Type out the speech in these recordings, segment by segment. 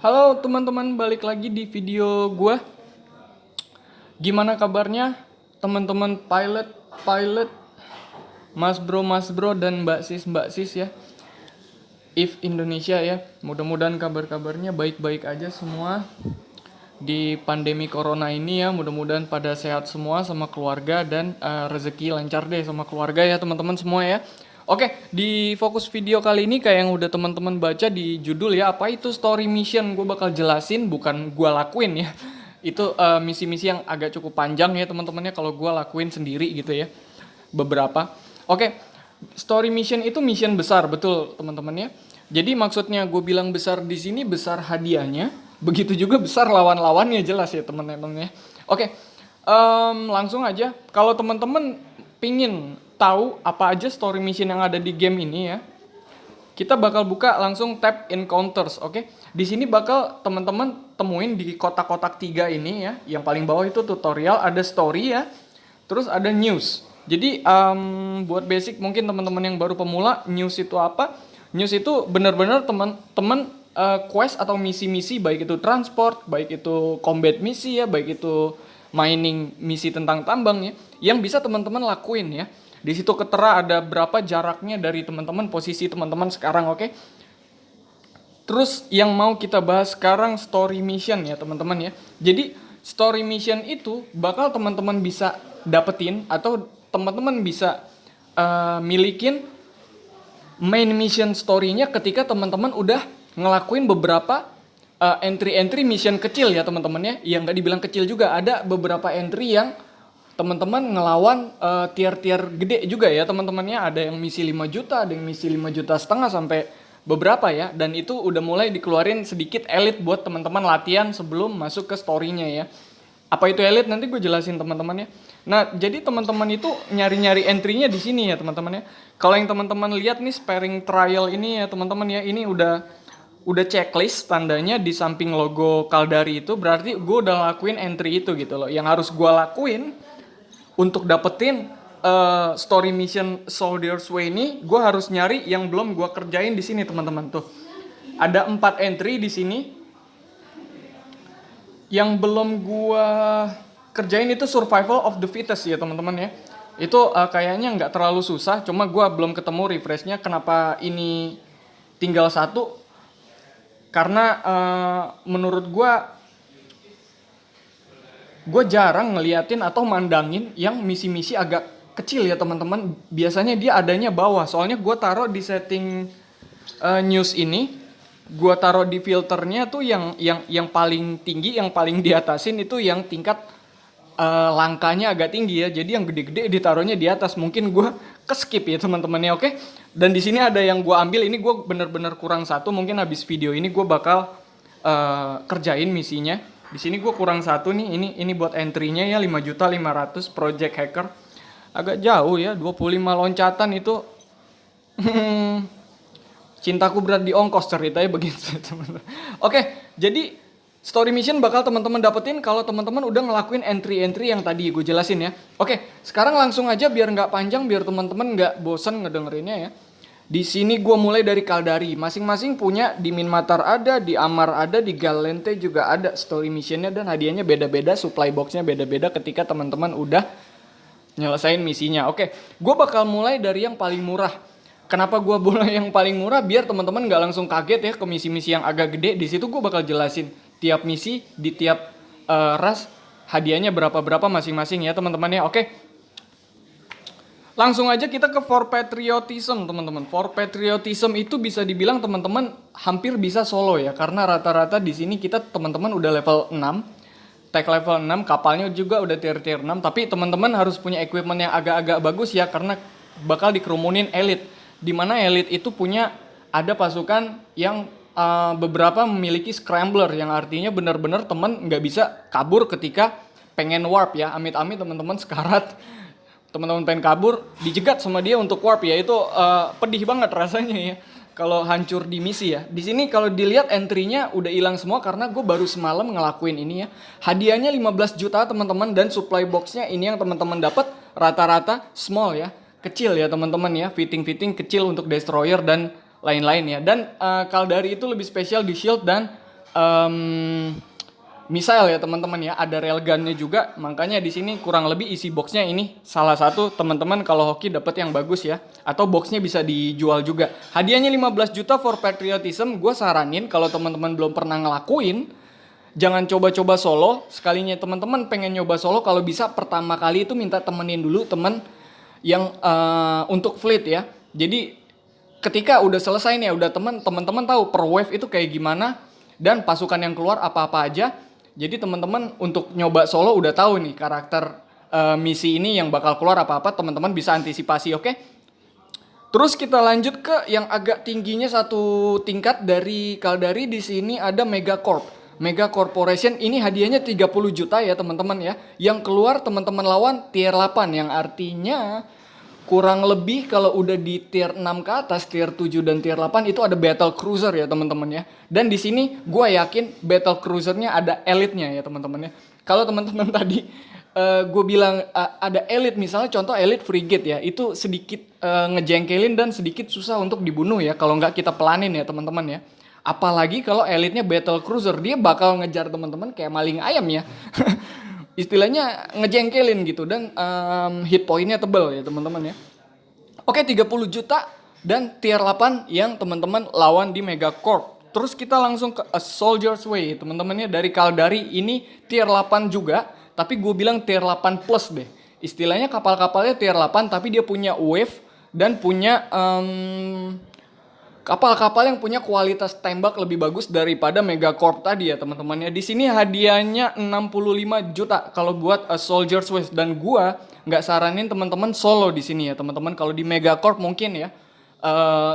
Halo teman-teman, balik lagi di video gua. Gimana kabarnya teman-teman pilot, mas bro dan mbak sis ya. If Indonesia ya. Mudah-mudahan kabar-kabarnya baik-baik aja semua di pandemi corona ini ya. Mudah-mudahan pada sehat semua sama keluarga dan rezeki lancar deh sama keluarga ya teman-teman semua ya. Oke, di fokus video kali ini kayak yang udah teman-teman baca di judul ya, apa itu story mission, gue bakal jelasin, bukan gue lakuin ya. Itu misi-misi yang agak cukup panjang ya teman-temannya kalau gue lakuin sendiri gitu ya. Beberapa. Oke, story mission itu mission besar, betul teman-teman ya. Jadi maksudnya gue bilang besar di sini besar hadiahnya, begitu juga besar lawan-lawannya jelas ya teman-teman ya. Oke, langsung aja. Kalau teman-teman pingin tahu apa aja story mission yang ada di game ini ya, kita bakal buka langsung tab encounters, oke? Di sini bakal teman-teman temuin di kotak-kotak 3 ini ya. Yang paling bawah itu tutorial, ada story ya. Terus ada news. Jadi buat basic mungkin teman-teman yang baru pemula, news itu apa? News itu benar-benar teman-teman quest atau misi-misi, baik itu transport, baik itu combat misi ya, baik itu mining misi tentang tambang ya, yang bisa teman-teman lakuin ya. Di situ ketera ada berapa jaraknya dari teman-teman, posisi teman-teman sekarang, oke? Terus yang mau kita bahas sekarang story mission ya teman-teman ya. Jadi story mission itu bakal teman-teman bisa dapetin atau teman-teman bisa milikin main mission story-nya ketika teman-teman udah ngelakuin beberapa entry-entry mission kecil ya teman-teman ya. Yang nggak dibilang kecil juga, ada beberapa entry yang teman-teman ngelawan tier-tier gede juga ya teman-temannya. Ada yang misi 5 juta, ada yang misi 5,5 juta sampai beberapa ya. Dan itu udah mulai dikeluarin sedikit elit buat teman-teman latihan sebelum masuk ke story-nya ya. Apa itu elit nanti gue jelasin teman-teman ya. Nah, jadi teman-teman itu nyari-nyari entry-nya di sini ya teman-teman ya. Kalau yang teman-teman lihat nih sparing trial ini ya teman-teman ya, ini udah checklist tandanya di samping logo Caldari itu, berarti gue udah lakuin entry itu gitu loh. Yang harus gue lakuin untuk dapetin story mission Soldier's Way ini, gue harus nyari yang belum gue kerjain di sini teman-teman tuh. Ada 4 entry di sini yang belum gue kerjain, itu survival of the fittest ya teman-teman ya. Itu kayaknya nggak terlalu susah, cuma gue belum ketemu refreshnya. Kenapa ini tinggal 1? Karena menurut gue jarang ngeliatin atau mandangin yang misi-misi agak kecil ya teman-teman. Biasanya dia adanya bawah. Soalnya gue taruh di setting news ini, gue taruh di filternya tuh yang paling tinggi, yang paling diatasin itu yang tingkat langkahnya agak tinggi ya. Jadi yang gede-gede ditaruhnya di atas. Mungkin gue keskip ya teman-temannya, oke? Dan di sini ada yang gue ambil, ini gue bener-bener kurang 1. Mungkin habis video ini gue bakal kerjain misinya. Di sini gue kurang 1 nih. Ini buat entry-nya ya, 5,5 juta project hacker. Agak jauh ya, 25 loncatan itu. Cintaku berat di ongkos ceritanya begitu teman-teman. Oke, jadi story mission bakal teman-teman dapetin kalau teman-teman udah ngelakuin entry-entry yang tadi gue jelasin ya. Oke, sekarang langsung aja biar nggak panjang, biar teman-teman nggak bosen ngedengerinnya ya. Di sini gue mulai dari Caldari. Masing-masing punya, di Minmatar ada, di Amar ada, di Galente juga ada story missionnya, dan hadiahnya beda-beda, supply boxnya beda-beda ketika teman-teman udah nyelesain misinya. Oke, gue bakal mulai dari yang paling murah. Kenapa gue mulai yang paling murah? Biar teman-teman nggak langsung kaget ya ke misi-misi yang agak gede. Di situ gue bakal jelasin tiap misi di tiap ras hadiahnya berapa-berapa masing-masing ya teman-teman ya. Oke. Langsung aja kita ke For Patriotism teman-teman. For Patriotism itu bisa dibilang teman-teman hampir bisa solo ya. Karena rata-rata di sini kita teman-teman udah level 6. Tag level 6, kapalnya juga udah tier 6. Tapi teman-teman harus punya equipment yang agak-agak bagus ya. Karena bakal dikerumunin elit. Dimana elit itu punya, ada pasukan yang beberapa memiliki scrambler. Yang artinya benar-benar teman nggak bisa kabur ketika pengen warp ya. Amit-amit teman-teman sekarat. Teman-teman pengen kabur, dijegat sama dia untuk warp ya, itu pedih banget rasanya ya kalau hancur di misi ya. Di sini kalau dilihat entry-nya udah hilang semua karena gue baru semalam ngelakuin ini ya. Hadiahnya 15 juta teman-teman, dan supply box-nya ini yang teman-teman dapat rata-rata small ya, kecil ya teman-teman ya, fitting kecil untuk destroyer dan lain-lain ya. Dan Caldari itu lebih spesial di shield dan em, Misal ya teman-teman ya, ada railgunnya juga. Makanya di sini kurang lebih isi boxnya ini salah satu teman-teman kalau hoki dapat yang bagus ya. Atau boxnya bisa dijual juga. Hadiahnya 15 juta for patriotism. Gue saranin kalau teman-teman belum pernah ngelakuin, jangan coba-coba solo. Sekalinya teman-teman pengen nyoba solo, kalau bisa pertama kali itu minta temenin dulu temen yang untuk fleet ya. Jadi ketika udah selesai nih, udah teman-teman tahu per wave itu kayak gimana dan pasukan yang keluar apa-apa aja. Jadi teman-teman untuk nyoba solo udah tahu nih karakter misi ini yang bakal keluar apa-apa, teman-teman bisa antisipasi, oke? Terus kita lanjut ke yang agak tingginya satu tingkat dari Caldari. Di sini ada Megacorp. Mega Corporation ini hadiahnya 30 juta ya teman-teman ya. Yang keluar teman-teman lawan tier 8 yang artinya kurang lebih kalau udah di tier 6 ke atas, tier 7 dan tier 8 itu ada battle cruiser ya teman-teman ya. Dan di sini gue yakin battle cruisernya ada elite-nya ya teman-teman ya. Kalau teman-teman tadi gue bilang ada elite, misalnya contoh elite frigate ya, itu sedikit ngejengkelin dan sedikit susah untuk dibunuh ya kalau nggak kita pelanin ya teman-teman ya. Apalagi kalau elite-nya battle cruiser, dia bakal ngejar teman-teman kayak maling ayam ya. Istilahnya ngejengkelin gitu dan hit point-nya tebel ya teman-teman ya. Oke, 30 juta dan tier 8 yang teman-teman lawan di Megacorp. Terus kita langsung ke A Soldier's Way teman-teman ya, dari Caldari. Ini tier 8 juga, tapi gue bilang tier 8 plus deh. Istilahnya kapal-kapalnya tier 8 tapi dia punya wave dan punya kapal-kapal yang punya kualitas tembak lebih bagus daripada Megacorp tadi ya teman-teman ya. Di sini hadiahnya 65 juta kalau buat A Soldier's Way, dan gua nggak saranin teman-teman solo di sini ya teman-teman. Kalau di Megacorp mungkin ya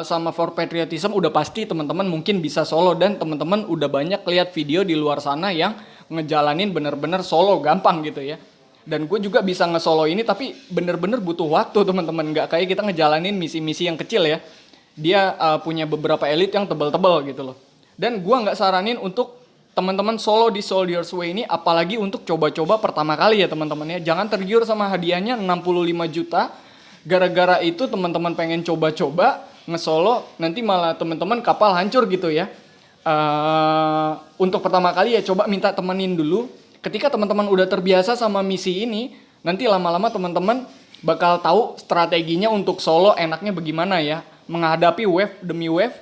sama For Patriotism udah pasti teman-teman mungkin bisa solo, dan teman-teman udah banyak lihat video di luar sana yang ngejalanin bener-bener solo gampang gitu ya. Dan gue juga bisa nge-solo ini tapi bener-bener butuh waktu teman-teman, nggak kayak kita ngejalanin misi-misi yang kecil ya. Dia punya beberapa elite yang tebal-tebal gitu loh. Dan gue nggak saranin untuk teman-teman solo di Soldier's Way ini, apalagi untuk coba-coba pertama kali ya teman-teman ya. Jangan tergiur sama hadiahnya 65 juta. Gara-gara itu teman-teman pengen coba-coba nge-solo, nanti malah teman-teman kapal hancur gitu ya. Untuk pertama kali ya coba minta temenin dulu. Ketika teman-teman udah terbiasa sama misi ini, nanti lama-lama teman-teman bakal tahu strateginya untuk solo enaknya bagaimana ya. Menghadapi wave demi wave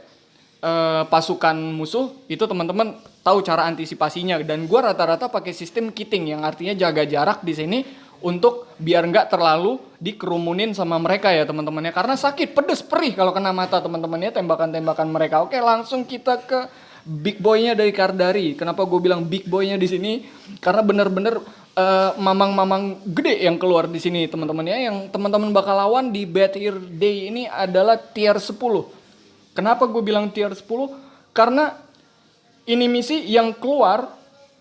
pasukan musuh, itu teman-teman tahu cara antisipasinya. Dan gue rata-rata pakai sistem kitting yang artinya jaga jarak di sini untuk biar nggak terlalu dikerumunin sama mereka ya teman-teman ya. Karena sakit, pedes, perih kalau kena mata teman-teman ya tembakan-tembakan mereka. Oke, langsung kita ke big boy-nya dari Caldari. Kenapa gue bilang big boy-nya di sini? Karena bener-bener mamang-mamang gede yang keluar di sini teman-teman ya. Yang teman-teman bakal lawan di Battle Day ini adalah tier 10. Kenapa gue bilang tier 10? Karena ini misi yang keluar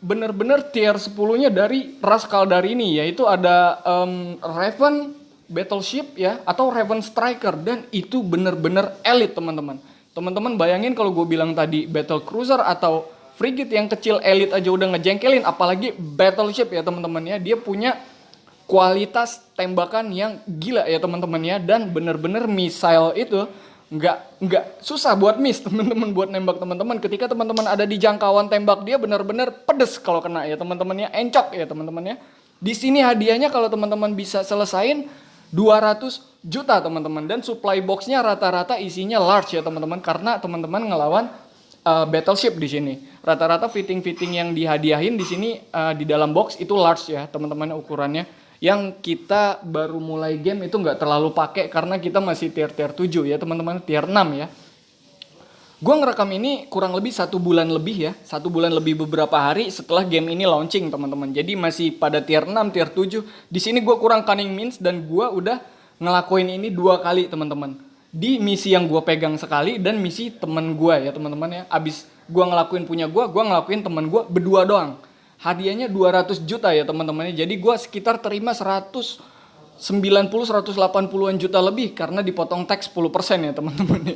bener-bener tier 10-nya dari ras Caldari ini, yaitu ada Raven Battleship ya, atau Raven Striker, dan itu bener-bener elite teman-teman. Teman-teman bayangin kalau gue bilang tadi battle cruiser atau frigate yang kecil elite aja udah ngejengkelin, apalagi battleship ya teman-teman ya. Dia punya kualitas tembakan yang gila ya teman-teman ya, dan bener-bener missile itu nggak susah buat miss teman-teman, buat nembak teman-teman. Ketika teman-teman ada di jangkauan tembak dia bener-bener pedes kalau kena ya teman-teman ya, encok ya teman-teman ya. Di sini hadiahnya kalau teman-teman bisa selesain 200 juta teman-teman, dan supply boxnya rata-rata isinya large ya teman-teman, karena teman-teman ngelawan battleship di sini. Rata-rata fitting-fitting yang dihadiahin di sini di dalam box itu large ya teman-teman ukurannya. Yang kita baru mulai game itu nggak terlalu pakai karena kita masih tier 7 ya teman-teman, tier 6 ya. Gue ngerekam ini kurang lebih 1 bulan lebih ya, 1 bulan lebih beberapa hari setelah game ini launching teman-teman. Jadi masih pada tier 6, tier 7. Di sini gue kurang cunning means dan gue udah ngelakuin ini 2 kali teman-teman. Di misi yang gue pegang sekali dan misi temen gue ya teman-teman ya. Abis gue ngelakuin punya gue ngelakuin temen gue berdua doang. Hadiahnya 200 juta ya teman-teman. Jadi gue sekitar terima 180-180an juta lebih karena dipotong tax 10% ya teman-teman.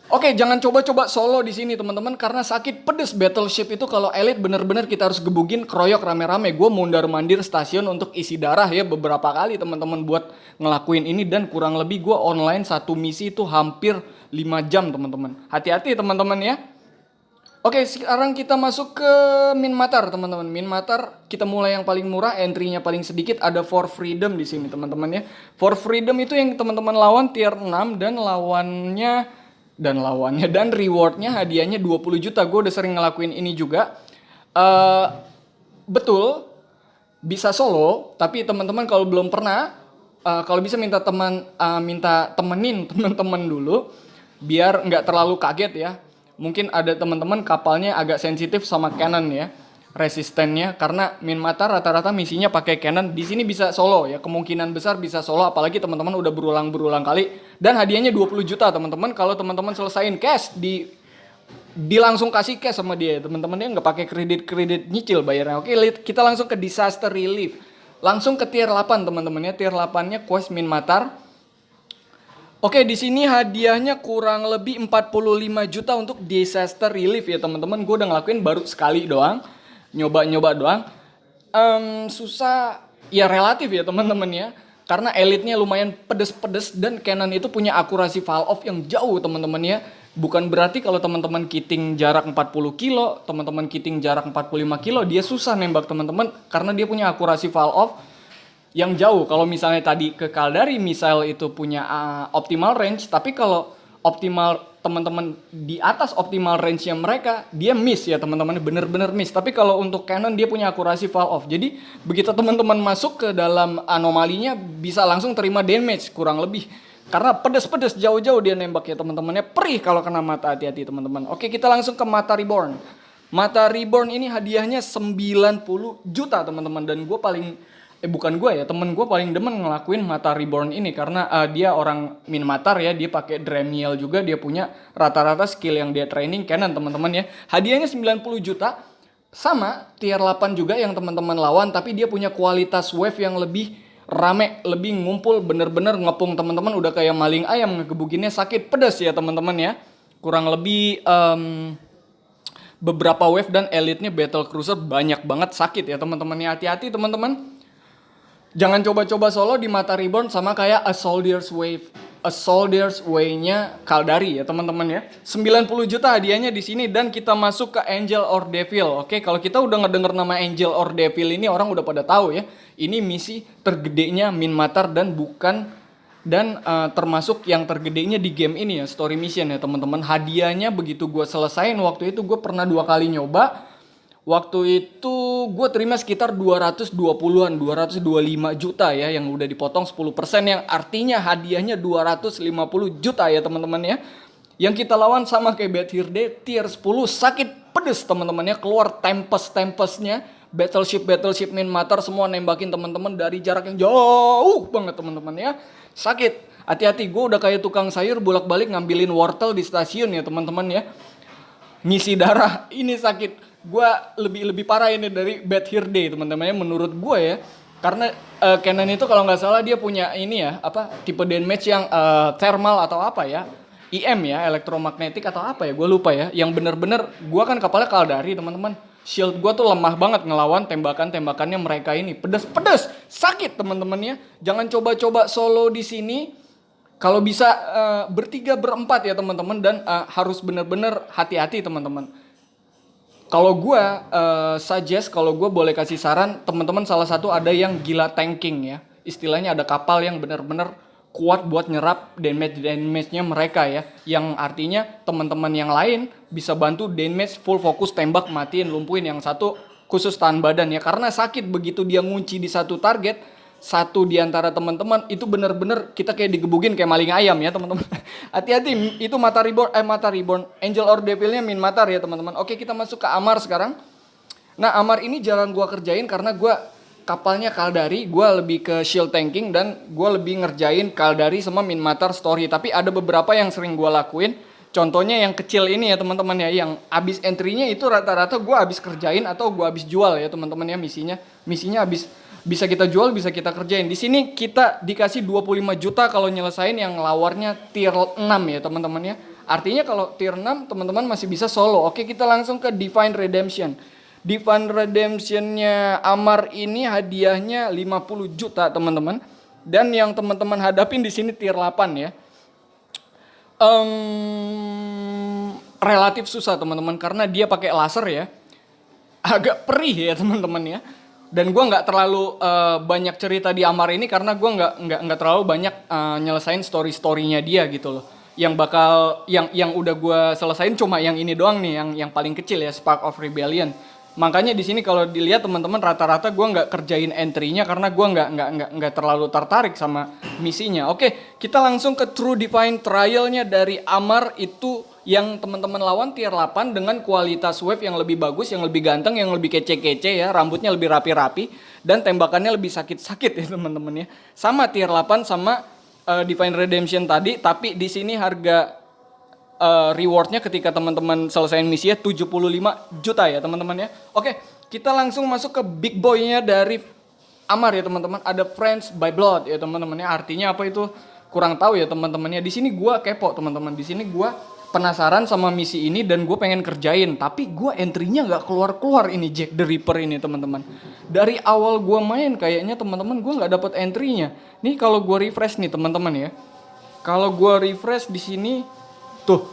Oke, jangan coba-coba solo di sini teman-teman karena sakit pedes. Battleship itu kalau elite bener-bener kita harus gebugin, keroyok rame-rame. Gue mondar-mandir stasiun untuk isi darah ya beberapa kali teman-teman buat ngelakuin ini, dan kurang lebih gue online satu misi itu hampir 5 jam teman-teman. Hati-hati teman-teman ya. Oke, sekarang kita masuk ke Minmatar, teman-teman. Minmatar kita mulai yang paling murah, entry-nya paling sedikit, ada For Freedom di sini, teman-teman ya. For Freedom itu yang teman-teman lawan tier 6 dan lawannya dan rewardnya hadiahnya 20 juta. Gue udah sering ngelakuin ini juga. Betul, bisa solo, tapi teman-teman kalau belum pernah, kalau bisa minta temenin teman-teman dulu, biar nggak terlalu kaget ya. Mungkin ada teman-teman kapalnya agak sensitif sama cannon ya, resistennya, karena Minmatar rata-rata misinya pakai cannon. Di sini bisa solo ya, kemungkinan besar bisa solo, apalagi teman-teman udah berulang-berulang kali. Dan hadiahnya 20 juta teman-teman, kalau teman-teman selesain cash di langsung kasih cash sama dia, teman-teman, dia nggak pakai kredit nyicil bayarnya. Oke, kita langsung ke disaster relief, langsung ke tier 8 teman-teman ya. Tier 8-nya quest Minmatar. Oke, di sini hadiahnya kurang lebih 45 juta untuk disaster relief ya teman-teman. Gue udah ngelakuin baru sekali doang, nyoba doang. Susah ya, relatif ya teman-teman ya, karena elitnya lumayan pedes-pedes dan cannon itu punya akurasi fall off yang jauh teman-teman ya. Bukan berarti kalau teman-teman kiting jarak 40 kilo, teman-teman kiting jarak 45 kilo, dia susah nembak teman-teman karena dia punya akurasi fall off yang jauh. Kalau misalnya tadi ke Caldari missile itu punya optimal range, tapi kalau optimal teman-teman di atas optimal range-nya mereka, dia miss ya teman-teman, bener-bener miss. Tapi kalau untuk cannon dia punya akurasi fall off. Jadi begitu teman-teman masuk ke dalam anomalinya bisa langsung terima damage kurang lebih. Karena pedes-pedes jauh-jauh dia nembak ya teman-temannya, perih kalau kena mata, hati-hati teman-teman. Oke, kita langsung ke Mata Reborn. Mata Reborn ini hadiahnya 90 juta teman-teman, dan bukan gue ya, temen gue paling demen ngelakuin Mata Reborn ini karena dia orang Minmatar ya, dia pakai Dremiel juga, dia punya rata-rata skill yang dia training cannon teman-teman ya. Hadiahnya 90 juta, sama tier 8 juga yang teman-teman lawan, tapi dia punya kualitas wave yang lebih rame, lebih ngumpul, bener-bener ngepung teman-teman, udah kayak maling ayam, ngegebukinnya sakit pedas ya teman-teman ya. Kurang lebih beberapa wave dan elitnya battle cruiser banyak banget sakit ya teman-teman ya. Hati-hati teman-teman. Jangan coba-coba solo di Mata Reborn, sama kayak A Soldier's Way-nya Caldari ya teman-teman ya. 90 juta hadiahnya di sini, dan kita masuk ke Angel or Devil. Oke, kalau kita udah ngedenger nama Angel or Devil ini, orang udah pada tahu ya. Ini misi tergedenya Minmatar dan termasuk yang tergedenya di game ini ya, story mission ya teman-teman. Hadiahnya begitu gue selesain waktu itu, gue pernah 2 kali nyoba. Waktu itu gue terima sekitar 220-an, 225 juta ya, yang udah dipotong 10%, yang artinya hadiahnya 250 juta ya teman-teman ya. Yang kita lawan sama kayak Bad Hair Day, tier 10, sakit pedes teman-teman ya, keluar tempest-tempestnya, battleship Minmatar semua nembakin teman-teman dari jarak yang jauh banget teman-teman ya. Sakit, hati-hati, gue udah kayak tukang sayur bolak-balik ngambilin wortel di stasiun ya teman-teman ya. Ngisi darah, ini sakit. Gue lebih parah ini dari Bad Hair Day teman-teman ya, menurut gue ya. Karena cannon itu kalau nggak salah dia punya ini ya, tipe damage yang thermal atau apa ya, IM ya, elektromagnetik atau apa ya, gue lupa ya. Yang bener-bener gue kan kapalnya Caldari teman-teman, shield gue tuh lemah banget ngelawan tembakannya mereka ini, pedes sakit teman-teman ya. Jangan coba-coba solo di sini. Kalau bisa bertiga berempat ya teman-teman, dan harus bener-bener hati-hati teman-teman. Kalau gue suggest, kalau gue boleh kasih saran, teman-teman salah satu ada yang gila tanking ya. Istilahnya ada kapal yang benar-benar kuat buat nyerap damage-nya mereka ya. Yang artinya teman-teman yang lain bisa bantu damage full fokus tembak, matiin, lumpuhin. Yang satu khusus tahan badan ya. Karena sakit begitu dia ngunci di satu target, satu di antara teman-teman itu benar-benar kita kayak digebukin kayak maling ayam ya teman-teman. Hati-hati, itu Mata Reborn. Angel or Devil-nya Minmatar ya teman-teman. Oke, kita masuk ke Amar sekarang. Nah, Amar ini jarang gua kerjain karena gua kapalnya Caldari, gua lebih ke shield tanking, dan gua lebih ngerjain Caldari sama Minmatar story. Tapi ada beberapa yang sering gua lakuin. Contohnya yang kecil ini ya teman-teman ya, yang abis entry-nya itu rata-rata gua abis kerjain atau gua abis jual ya teman-teman ya, misinya abis bisa kita jual, bisa kita kerjain. Di sini kita dikasih 25 juta kalau nyelesain yang lawarnya tier 6 ya teman-teman ya. Artinya kalau tier 6 teman-teman masih bisa solo. Oke, kita langsung ke Divine Redemption. Divine Redemption-nya Amar ini hadiahnya 50 juta teman-teman. Dan yang teman-teman hadapin di sini tier 8 ya. relatif susah teman-teman karena dia pakai laser ya. Agak perih ya teman-teman ya. Dan gue nggak terlalu banyak cerita di Amar ini karena gue nggak terlalu banyak nyelesain story-storynya dia gitu loh. Yang bakal yang udah gue selesain cuma yang ini doang nih, yang paling kecil ya, Spark of Rebellion. Makanya di sini kalau dilihat teman-teman rata-rata gue nggak kerjain entry-nya karena gue nggak terlalu tertarik sama misinya. Oke, kita langsung ke True Divine Trial-nya dari Amar itu yang teman-teman lawan tier 8 dengan kualitas wave yang lebih bagus, yang lebih ganteng, yang lebih kece-kece ya, rambutnya lebih rapi-rapi dan tembakannya lebih sakit-sakit ya teman-teman ya. Sama tier 8 sama Divine Redemption tadi, tapi di sini harga rewardnya ketika teman-teman selesaiin misinya 75 juta ya teman-teman ya. Oke, kita langsung masuk ke big boy-nya dari Amar ya teman-teman. Ada Friends by Blood ya teman-teman ya. Artinya apa itu kurang tahu ya teman-temannya. Di sini gua kepo teman-teman. Di sini gua penasaran sama misi ini dan gue pengen kerjain, tapi gue entry-nya nggak keluar-keluar ini Jack the Ripper ini teman-teman. Dari awal gue main kayaknya teman-teman gue nggak dapet entry-nya. Nih kalau gue refresh nih teman-teman ya. Kalau gue refresh di sini tuh,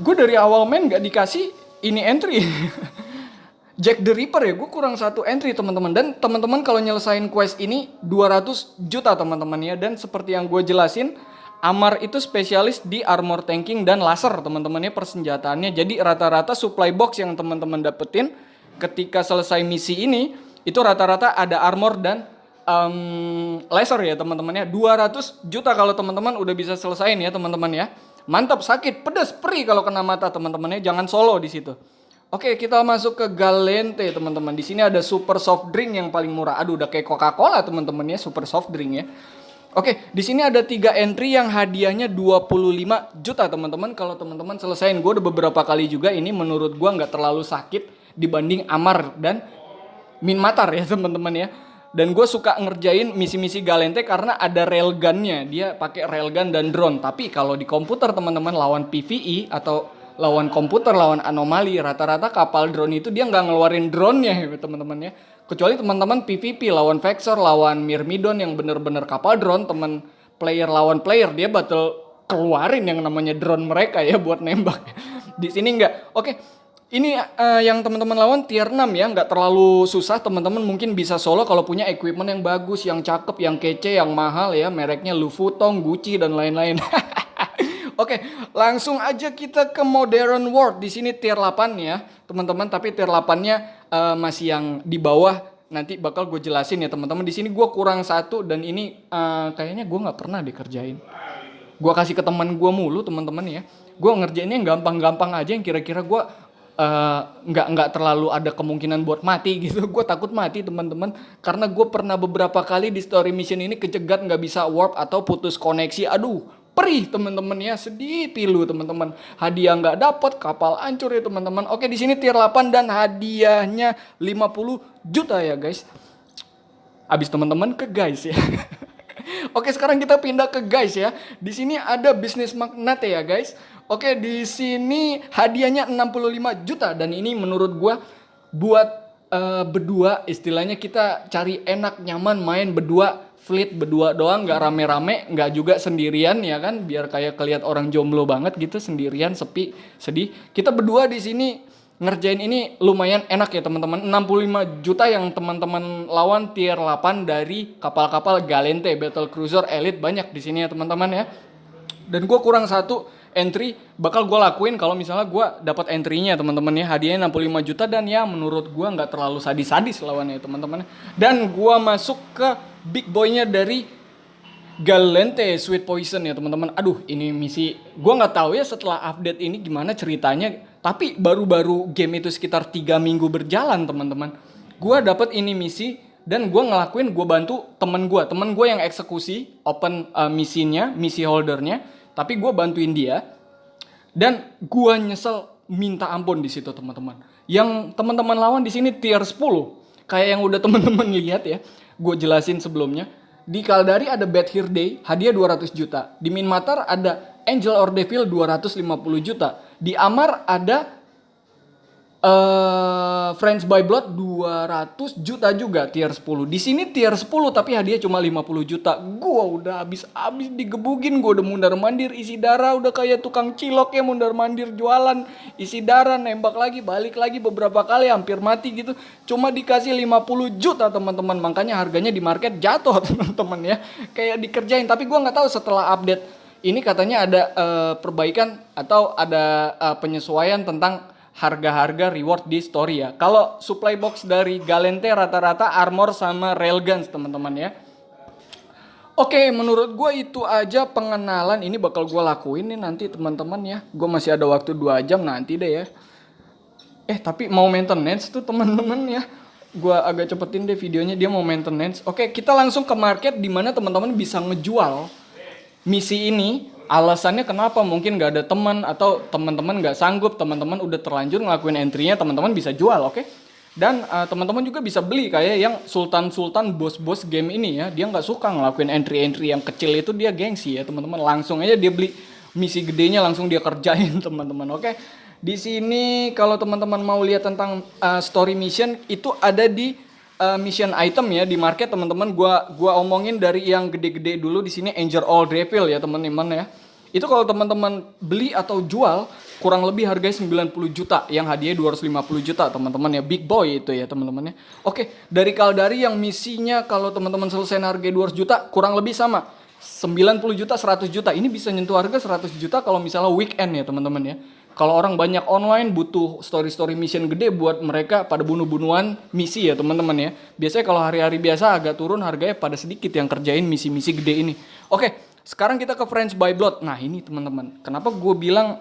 gue dari awal main gak dikasih ini entry. Jack the Ripper ya, gue kurang satu entry teman-teman. Dan teman-teman kalau nyelesain quest ini 200 juta teman-teman ya. Dan seperti yang gue jelasin, Amar itu spesialis di armor tanking dan laser teman-teman ya persenjataannya. Jadi rata-rata supply box yang teman-teman dapetin ketika selesai misi ini, itu rata-rata ada armor dan laser ya teman-teman ya. 200 juta kalau teman-teman udah bisa selesaiin ya teman-teman ya. Mantap, sakit, pedas, perih kalau kena mata teman-teman ya. Jangan solo di situ. Oke, kita masuk ke Galente teman-teman. Di sini ada super soft drink yang paling murah. Aduh, udah kayak Coca-Cola teman-teman ya, super soft drink ya. Oke, di sini ada 3 entry yang hadiahnya 25 juta teman-teman. Kalau teman-teman selesain, gue udah beberapa kali juga ini menurut gue nggak terlalu sakit dibanding Amar dan Min Matar ya teman-teman ya. Dan gue suka ngerjain misi-misi Galente karena ada railgunnya. Dia pakai railgun dan drone. Tapi kalau di komputer teman-teman lawan PvE atau lawan komputer, lawan anomali, rata-rata kapal drone itu dia nggak ngeluarin drone-nya ya teman-teman ya. Kecuali teman-teman PvP lawan Vexor, lawan Myrmidon yang bener-bener kapal drone, teman player lawan player, dia bakal keluarin yang namanya drone mereka ya buat nembak. Di sini nggak. Oke. Ini yang teman-teman lawan tier 6 ya, nggak terlalu susah teman-teman, mungkin bisa solo kalau punya equipment yang bagus, yang cakep, yang kece, yang mahal ya, mereknya Louis Vuitton, Gucci dan lain-lain. Oke, langsung aja kita ke Modern World. Di sini tier 8 ya, teman-teman, tapi tier 8-nya masih yang di bawah. Nanti bakal gue jelasin ya, teman-teman. Di sini gue kurang satu dan ini kayaknya gue nggak pernah dikerjain. Gue kasih ke teman gue mulu, teman-teman ya. Gue ngerjainnya yang gampang-gampang aja, yang kira-kira gue nggak terlalu ada kemungkinan buat mati gitu. Gue takut mati teman-teman karena gue pernah beberapa kali di story mission ini kejegat nggak bisa warp atau putus koneksi. Aduh, perih teman-teman ya, sedih pilu teman-teman. Hadiah nggak dapet, kapal hancur ya teman-teman. Oke, di sini tier 8 dan hadiahnya 50 juta ya guys. Abis teman-teman ke guys ya. Oke, sekarang kita pindah ke guys ya. Di sini ada bisnis magnet ya guys. Oke, di sini hadiahnya 65 juta dan ini menurut gua buat berdua, istilahnya kita cari enak nyaman main berdua, fleet berdua doang, nggak rame-rame, nggak juga sendirian ya kan, biar kayak kelihat orang jomblo banget gitu, sendirian, sepi, sedih. Kita berdua di sini ngerjain ini lumayan enak ya teman-teman. 65 juta yang teman-teman lawan tier 8 dari kapal-kapal Galente, Battle Cruiser Elite banyak di sini ya teman-teman ya. Dan gue kurang satu entry, bakal gue lakuin kalau misalnya gue dapat entry-nya teman-teman ya. Hadiahnya 65 juta dan ya menurut gue nggak terlalu sadis-sadis lawannya teman-teman. Dan gue masuk ke big boy-nya dari Galente Sweet Poison ya teman-teman. Aduh, ini misi gue nggak tahu ya setelah update ini gimana ceritanya. Tapi baru-baru game itu sekitar 3 minggu berjalan teman-teman. Gue dapat ini misi dan gue ngelakuin, gue bantu temen gue yang eksekusi open misinya, misi holdernya. Tapi gue bantuin dia dan gue nyesel minta ampun di situ teman-teman. Yang teman-teman lawan di sini tier 10. Kayak yang udah teman-teman lihat ya. Gue jelasin sebelumnya. Di Caldari ada Bad Hair Day, hadiah 200 juta. Di Minmatar ada Angel or Devil 250 juta. Di Amar ada Friends by Blood 200 juta juga tier 10. Di sini tier 10 tapi hadiah cuma 50 juta. Gua udah habis digebugin, gua udah mundar-mandir isi darah, udah kayak tukang cilok ya, mundar-mandir jualan isi darah, nembak lagi, balik lagi beberapa kali hampir mati gitu. Cuma dikasih 50 juta teman-teman. Makanya harganya di market jatuh teman-teman ya. Kayak dikerjain, tapi gua nggak tahu setelah update ini katanya ada perbaikan atau ada penyesuaian tentang harga-harga reward di story ya. Kalau supply box dari Galente rata-rata armor sama railguns teman-teman ya. Oke, menurut gue itu aja pengenalan. Ini bakal gue lakuin nih nanti teman-teman ya. Gue masih ada waktu 2 jam nanti deh ya. Tapi mau maintenance tuh teman-teman ya. Gue agak cepetin deh videonya, dia mau maintenance. Oke, kita langsung ke market dimana teman-teman bisa ngejual misi ini. Alasannya kenapa? Mungkin gak ada teman atau teman-teman gak sanggup, teman-teman udah terlanjur ngelakuin entry-nya, teman-teman bisa jual, oke? Dan teman-teman juga bisa beli kayak yang sultan-sultan bos-bos game ini ya. Dia nggak suka ngelakuin entry-entry yang kecil itu, dia gengsi ya teman-teman. Langsung aja dia beli misi gedenya, langsung dia kerjain teman-teman, oke? Di sini kalau teman-teman mau lihat tentang story mission itu ada di mission item ya di market teman-teman. Gua omongin dari yang gede-gede dulu. Di sini Angel All Reveal ya teman-teman ya. Itu kalau teman-teman beli atau jual kurang lebih harganya 90 juta, yang hadiahnya 250 juta teman-teman ya. Big boy itu ya teman-teman ya. Oke, dari Caldari yang misinya kalau teman-teman selesai harganya 200 juta kurang lebih sama. 90 juta, 100 juta. Ini bisa nyentuh harga 100 juta kalau misalnya weekend ya teman-teman ya. Kalau orang banyak online butuh story-story mission gede buat mereka pada bunuh-bunuhan misi ya teman-teman ya. Biasanya kalau hari-hari biasa agak turun harganya pada sedikit yang kerjain misi-misi gede ini. Oke, sekarang kita ke Friends by Blood. Nah ini teman-teman, kenapa gue bilang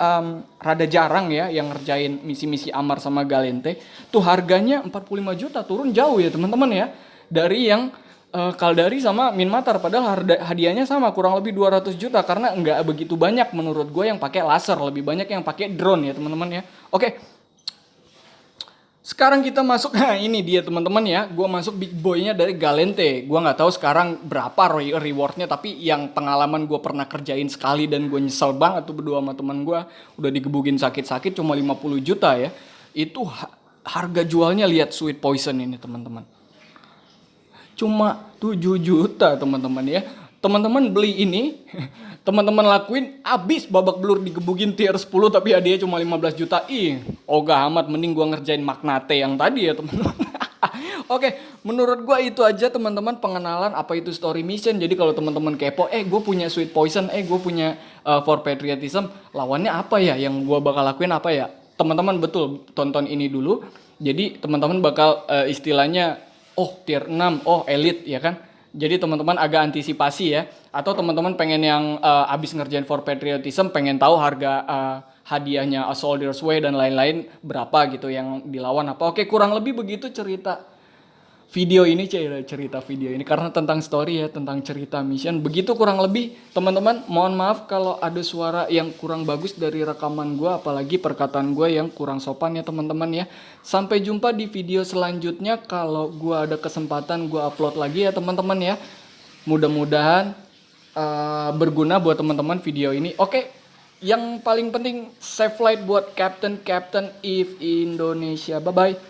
rada jarang ya yang ngerjain misi-misi Amar sama Galente. Tuh harganya 45 juta, turun jauh ya teman-teman ya. Dari yang Caldari sama Minmatar, padahal hadiahnya sama kurang lebih 200 juta karena nggak begitu banyak menurut gue yang pakai laser, lebih banyak yang pakai drone ya teman-teman ya. Oke. Sekarang kita masuk, nah ini dia teman-teman ya, gue masuk big boy-nya dari Galente. Gue nggak tahu sekarang berapa rewardnya, tapi yang pengalaman gue pernah kerjain sekali dan gue nyesel banget tuh berdua sama teman gue, udah digebugin sakit-sakit cuma 50 juta ya. Itu harga jualnya, lihat Sweet Poison ini teman-teman. Cuma 7 juta teman-teman ya. Teman-teman beli ini, teman-teman lakuin, abis babak belur digebugin tier 10 tapi hadiahnya cuma 15 juta. Ogah amat, mending gua ngerjain Magnate yang tadi ya teman-teman. Oke, menurut gua itu aja teman-teman pengenalan apa itu story mission. Jadi kalau teman-teman kepo, gue punya Sweet Poison, gue punya For Patriotism, lawannya apa ya yang gua bakal lakuin apa ya? Teman-teman betul tonton ini dulu. Jadi teman-teman bakal istilahnya tier 6, elite ya kan. Jadi teman-teman agak antisipasi ya. Atau teman-teman pengen yang abis ngerjain For Patriotism, pengen tahu harga hadiahnya A Soldier's Way dan lain-lain berapa gitu yang dilawan apa. Oke, kurang lebih begitu cerita video ini, karena tentang story ya, tentang cerita mission. Begitu kurang lebih teman-teman. Mohon maaf kalau ada suara yang kurang bagus dari rekaman gue, apalagi perkataan gue yang kurang sopan ya teman-teman ya. Sampai jumpa di video selanjutnya. Kalau gue ada kesempatan gue upload lagi ya teman-teman ya. Mudah-mudahan berguna buat teman-teman video ini. Oke, yang paling penting save flight buat Captain If Indonesia. Bye bye.